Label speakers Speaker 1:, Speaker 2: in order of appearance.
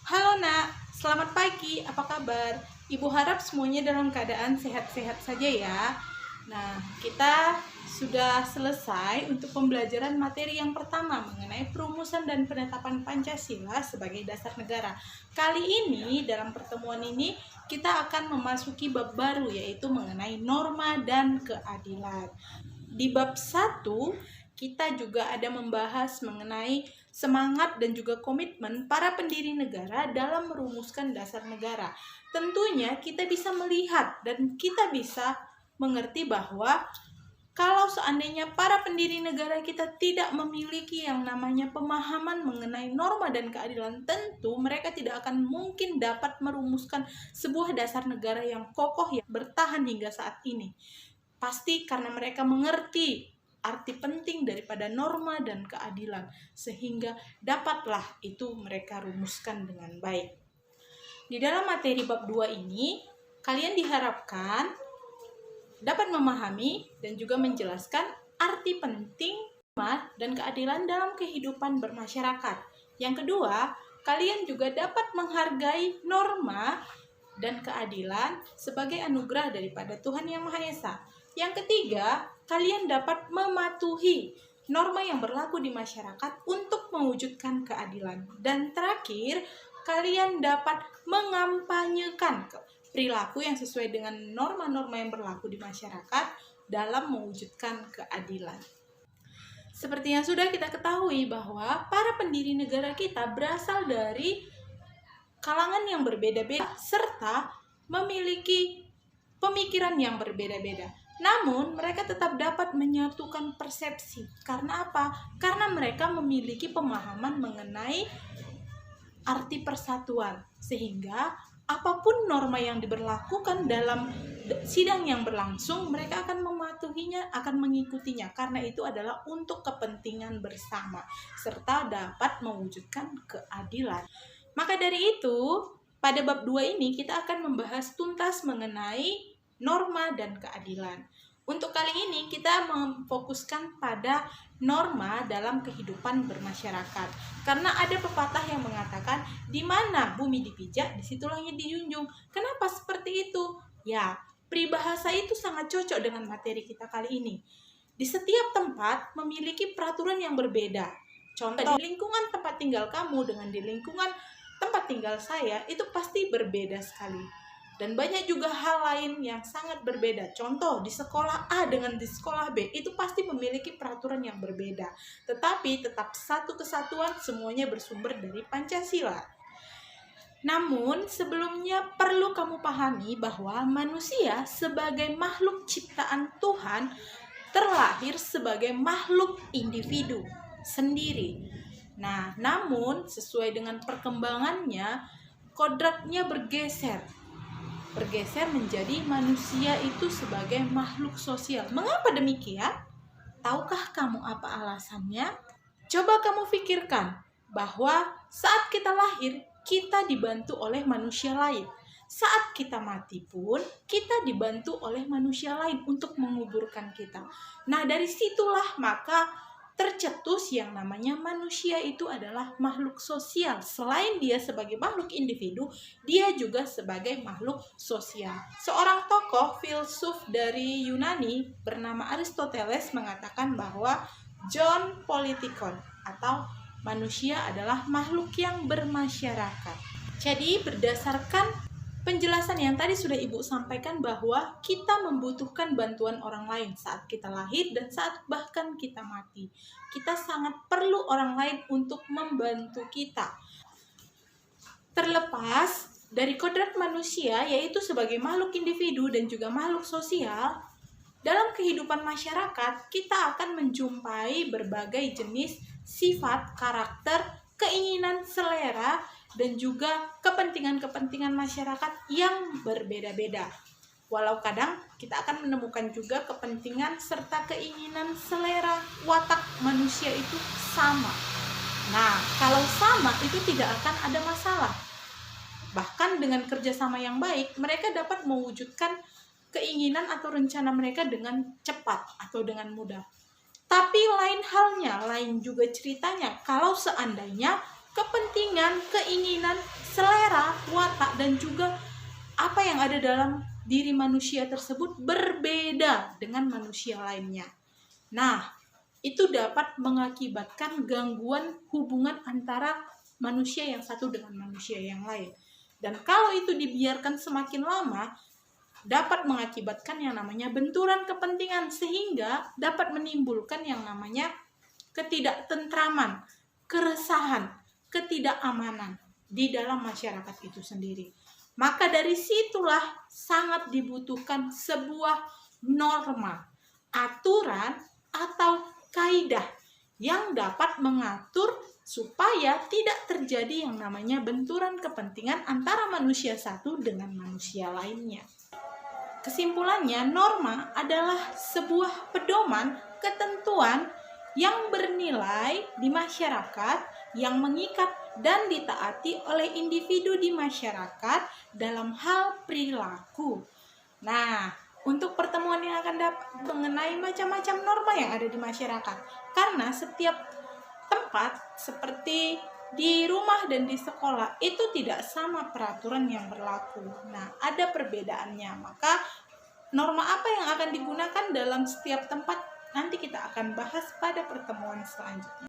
Speaker 1: Halo nak, selamat pagi, apa kabar? Ibu harap semuanya dalam keadaan sehat-sehat saja ya. Nah, kita sudah selesai untuk pembelajaran materi yang pertama mengenai perumusan dan penetapan Pancasila sebagai dasar negara. Kali ini, dalam pertemuan ini, kita akan memasuki bab baru yaitu mengenai norma dan keadilan. Di bab 1, kita juga ada membahas mengenai semangat dan juga komitmen para pendiri negara dalam merumuskan dasar negara. Tentunya kita bisa melihat dan kita bisa mengerti bahwa kalau seandainya para pendiri negara kita tidak memiliki yang namanya pemahaman mengenai norma dan keadilan, tentu mereka tidak akan mungkin dapat merumuskan sebuah dasar negara yang kokoh yang bertahan hingga saat ini. Pasti karena mereka mengerti arti penting daripada norma dan keadilan, sehingga dapatlah itu mereka rumuskan dengan baik. Di dalam materi bab 2 ini, kalian diharapkan dapat memahami dan juga menjelaskan arti penting norma dan keadilan dalam kehidupan bermasyarakat. Yang kedua, kalian juga dapat menghargai norma dan keadilan sebagai anugerah daripada Tuhan Yang Maha Esa. Yang ketiga, kalian dapat mematuhi norma yang berlaku di masyarakat untuk mewujudkan keadilan. Dan terakhir, kalian dapat mengampanyekan perilaku yang sesuai dengan norma-norma yang berlaku di masyarakat dalam mewujudkan keadilan. Seperti yang sudah kita ketahui bahwa para pendiri negara kita berasal dari kalangan yang berbeda-beda serta memiliki pemikiran yang berbeda-beda. Namun, mereka tetap dapat menyatukan persepsi. Karena apa? Karena mereka memiliki pemahaman mengenai arti persatuan. Sehingga, apapun norma yang diberlakukan dalam sidang yang berlangsung, mereka akan mematuhinya, akan mengikutinya. Karena itu adalah untuk kepentingan bersama. Serta dapat mewujudkan keadilan. Maka dari itu, pada bab 2 ini kita akan membahas tuntas mengenai norma dan keadilan. Untuk kali ini kita memfokuskan pada norma dalam kehidupan bermasyarakat. Karena ada pepatah yang mengatakan, di mana bumi dipijak, di situ langit dijunjung. Kenapa seperti itu? Ya, peribahasa itu sangat cocok dengan materi kita kali ini. Di setiap tempat memiliki peraturan yang berbeda. Contoh, di lingkungan tempat tinggal kamu dengan di lingkungan tempat tinggal saya itu pasti berbeda sekali. Dan banyak juga hal lain yang sangat berbeda. Contoh, di sekolah A dengan di sekolah B itu pasti memiliki peraturan yang berbeda. Tetapi tetap satu kesatuan, semuanya bersumber dari Pancasila. Namun, sebelumnya perlu kamu pahami bahwa manusia sebagai makhluk ciptaan Tuhan terlahir sebagai makhluk individu sendiri. Nah, namun sesuai dengan perkembangannya, kodratnya bergeser menjadi manusia itu sebagai makhluk sosial. Mengapa demikian? Tahukah kamu apa alasannya? Coba kamu pikirkan bahwa saat kita lahir, kita dibantu oleh manusia lain. Saat kita mati pun, kita dibantu oleh manusia lain untuk menguburkan kita. Nah, dari situlah maka tercetus yang namanya manusia itu adalah makhluk sosial. Selain dia sebagai makhluk individu, dia juga sebagai makhluk sosial. Seorang tokoh filsuf dari Yunani bernama Aristoteles mengatakan bahwa John Politikon atau manusia adalah makhluk yang bermasyarakat. Jadi berdasarkan penjelasan yang tadi sudah Ibu sampaikan bahwa kita membutuhkan bantuan orang lain saat kita lahir dan saat bahkan kita mati. Kita sangat perlu orang lain untuk membantu kita. Terlepas dari kodrat manusia yaitu sebagai makhluk individu dan juga makhluk sosial, dalam kehidupan masyarakat kita akan menjumpai berbagai jenis sifat, karakter, keinginan, selera, dan juga kepentingan-kepentingan masyarakat yang berbeda-beda. Walau kadang kita akan menemukan juga kepentingan serta keinginan selera watak manusia itu sama. Nah, kalau sama itu tidak akan ada masalah. Bahkan dengan kerjasama yang baik, mereka dapat mewujudkan keinginan atau rencana mereka dengan cepat atau dengan mudah. Tapi lain halnya, lain juga ceritanya kalau seandainya kepentingan, keinginan, selera, watak, dan juga apa yang ada dalam diri manusia tersebut berbeda dengan manusia lainnya. Nah, itu dapat mengakibatkan gangguan hubungan antara manusia yang satu dengan manusia yang lain. Dan kalau itu dibiarkan semakin lama, dapat mengakibatkan yang namanya benturan kepentingan, sehingga dapat menimbulkan yang namanya ketidaktentraman, keresahan, ketidakamanan di dalam masyarakat itu sendiri. Maka dari situlah sangat dibutuhkan sebuah norma, aturan, atau kaidah yang dapat mengatur supaya tidak terjadi yang namanya benturan kepentingan antara manusia satu dengan manusia lainnya. Kesimpulannya, norma adalah sebuah pedoman ketentuan yang bernilai di masyarakat, yang mengikat dan ditaati oleh individu di masyarakat dalam hal perilaku. Nah, untuk pertemuan yang akan dapat mengenai macam-macam norma yang ada di masyarakat, karena setiap tempat seperti di rumah dan di sekolah itu tidak sama peraturan yang berlaku. Nah, ada perbedaannya. Maka norma apa yang akan digunakan dalam setiap tempat nanti kita akan bahas pada pertemuan selanjutnya.